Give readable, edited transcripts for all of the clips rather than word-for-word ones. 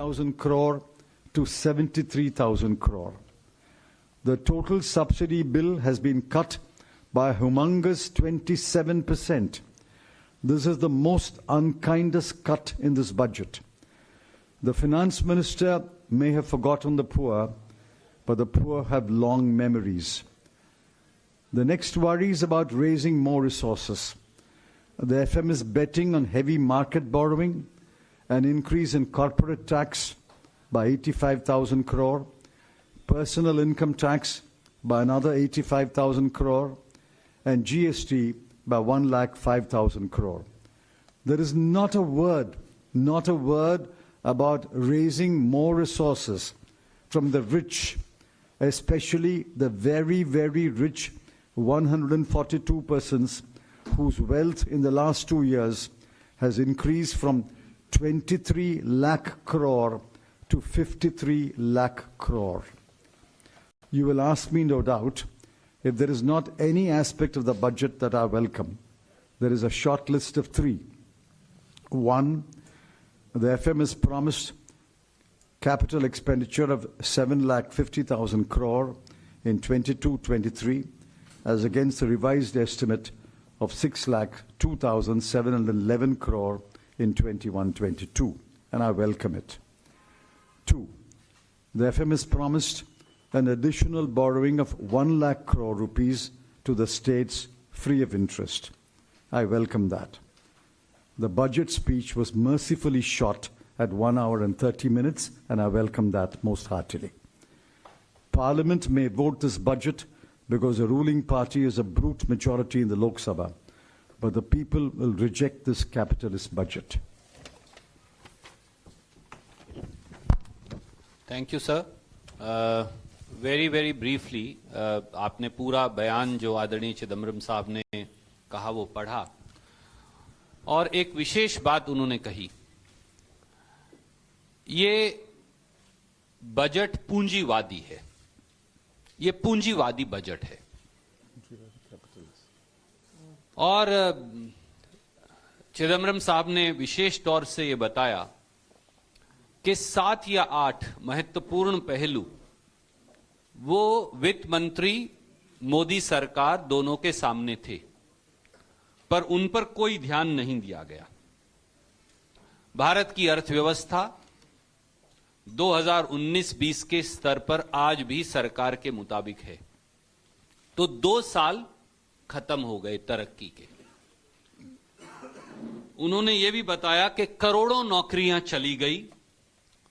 60,000 crore to 73,000 crore. The total subsidy bill has been cut by a humongous 27%. This is the most unkindest cut in this budget. The finance minister may have forgotten the poor, but the poor have long memories. The next worry is about raising more resources. The FM is betting on heavy market borrowing, an increase in corporate tax by 85,000 crore, personal income tax by another 85,000 crore, and GST by 1,05,000 crore. There is not a word about raising more resources from the rich, especially the very, very rich 142 persons whose wealth in the last 2 years has increased from 23 lakh crore to 53 lakh crore. You will ask me, no doubt, if there is not any aspect of the budget that I welcome. There is a short list of 3. 1, the FM has promised capital expenditure of 7,50,000 crore in 22-23, as against the revised estimate of 6,02,711 crore in 21-22, and I welcome it. 2, the FM has promised an additional borrowing of 1 lakh crore rupees to the states free of interest. I welcome that. The budget speech was mercifully shot at 1 hour and 30 minutes, and I welcome that most heartily. Parliament may vote this budget because the ruling party is a brute majority in the Lok Sabha, but the people will reject this capitalist budget. Thank you, sir. Very briefly, आपने पूरा बयान जो आदरणीय चिदम्बरम साहब ने कहा वो पढ़ा, और एक विशेष बात उन्होंने कही, ये बजट पूंजीवादी है, ये पूंजीवादी बजट है। और चिदम्बरम साहब ने विशेष तौर से ये बताया कि 7 या 8 महत्वपूर्ण पहलू वो वित्त मंत्री मोदी सरकार दोनों के सामने थे, पर उन पर कोई ध्यान नहीं दिया गया। भारत की अर्थव्यवस्था 2019-20 के स्तर पर आज भी सरकार के मुताबिक है, तो 2 साल खत्म हो गए तरक्की के। उन्होंने ये भी बताया कि करोड़ों नौकरियां चली गई,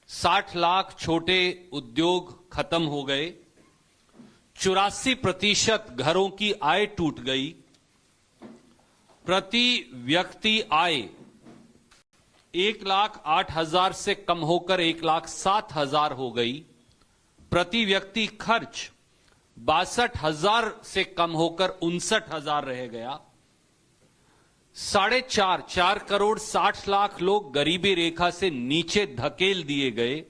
60 लाख छोटे उद्योग खत्म हो गए, 84% घरों की आय टूट गई, प्रति व्यक्ति आय 1,08,000 से कम होकर 1,07,000 हो गई, प्रति व्यक्ति खर्च 62,000 से कम होकर 59,000 रह गया, 4 करोड़ 60 लाख लोग गरीबी रेखा से नीचे धकेल दिए गए,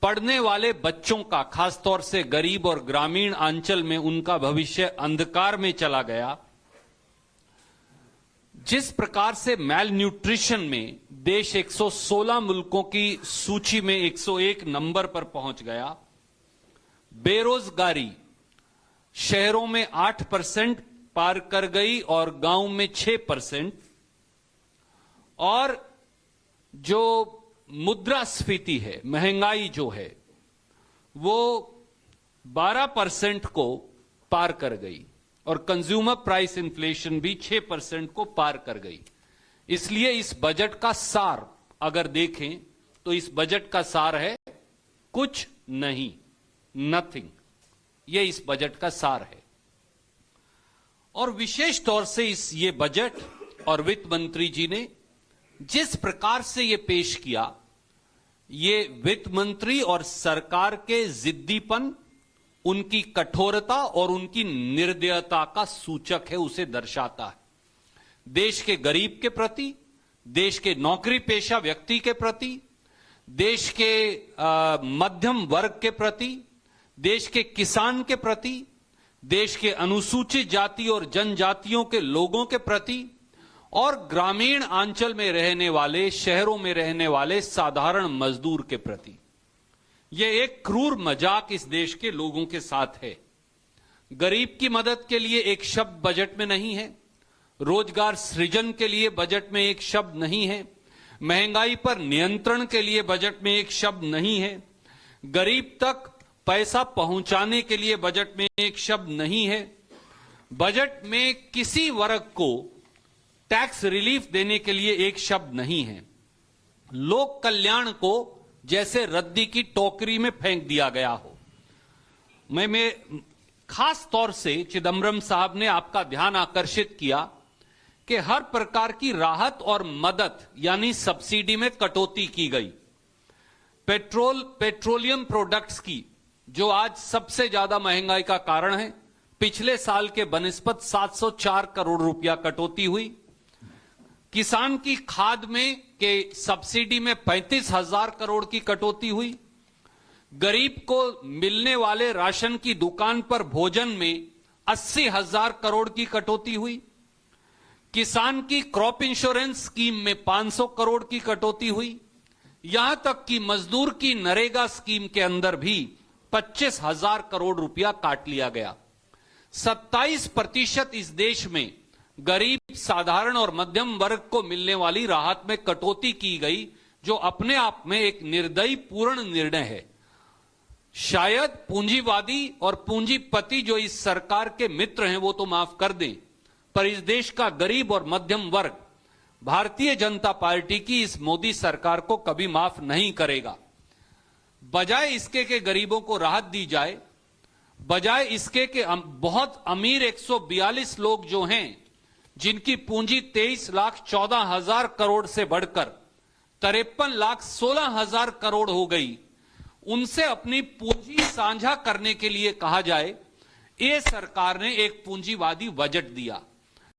पढ़ने वाले बच्चों का, खासतौर से गरीब और ग्रामीण अंचल में, उनका भविष्य अंधकार में चला गया। जिस प्रकार से मैल न्यूट्रिशन में देश 116 मुल्कों की सूची में 101 नंबर पर पहुंच गया, बेरोजगारी शहरों में 8% पार कर गई और गांव में 6%, और जो मुद्रास्फीति है, महंगाई जो है, वो 12% को पार कर गई, और कंज्यूमर प्राइस इन्फ्लेशन भी 6% को पार कर गई। इसलिए इस बजट का सार अगर देखें तो इस बजट का सार है कुछ नहीं, नथिंग। ये इस बजट का सार है। और विशेष तौर से ये बजट और वित्त मंत्री जी ने जिस प्रकार से ये पेश किया, ये वित्त मंत्री और सरकार के जिद्दीपन, उनकी कठोरता और उनकी निर्दयता का सूचक है, उसे दर्शाता है। देश के गरीब के प्रति, देश के नौकरी पेशा व्यक्ति के प्रति, देश के मध्यम वर्ग के प्रति, देश के किसान के प्रति, देश के अनुसूचित जाति और जनजातियों के लोगों के प्रति, और ग्रामीण अंचल में रहने वाले, शहरों में रहने वाले साधारण मजदूर के प्रति। यह एक क्रूर मजाक इस देश के लोगों के साथ है। गरीब की मदद के लिए एक शब्द बजट में नहीं है, रोजगार सृजन के लिए बजट में एक शब्द नहीं है, महंगाई पर नियंत्रण के लिए बजट में एक शब्द नहीं है, गरीब तक पैसा पहुंचाने के लिए बजट में एक शब्द नहीं है, बजट में किसी वर्ग को टैक्स रिलीफ देने के लिए एक शब्द नहीं है। लोक कल्याण को जैसे रद्दी की टोकरी में फेंक दिया गया हो। मैं खास तौर से चिदम्बरम साहब ने आपका ध्यान आकर्षित किया कि हर प्रकार की राहत और मदद यानी सब्सिडी में कटौती की गई। पेट्रोलियम प्रोडक्ट्स की, जो आज सबसे ज्यादा महंगाई का कारण है, पिछले साल के बनिस्बत 704 करोड़ रुपया कटौती हुई। किसान की खाद में के सब्सिडी में 35,000 करोड़ की कटौती हुई। गरीब को मिलने वाले राशन की दुकान पर भोजन में 80,000 करोड़ की कटौती हुई। किसान की क्रॉप इंश्योरेंस स्कीम में 500 करोड़ की कटौती हुई। यहां तक कि मजदूर की नरेगा स्कीम के अंदर भी 25,000 करोड़ रुपया काट लिया गया। 27% इस देश में गरीब, साधारण और मध्यम वर्ग को मिलने वाली राहत में कटौती की गई, जो अपने आप में एक निर्दयी पूर्ण निर्णय है। शायद पूंजीवादी और पूंजीपति जो इस सरकार के मित्र हैं वो तो माफ कर दें, पर इस देश का गरीब और मध्यम वर्ग भारतीय जनता पार्टी की इस मोदी सरकार को कभी माफ नहीं करेगा। बजाय इसके कि गरीबों को राहत दी जाए, बजाय इसके कि बहुत अमीर 142 लोग जो हैं, जिनकी पूंजी 23,14,000 करोड़ से बढ़कर 53,16,000 करोड़ हो गई, उनसे अपनी पूंजी साझा करने के लिए कहा जाए, ये सरकार ने एक पूंजीवादी बजट दिया।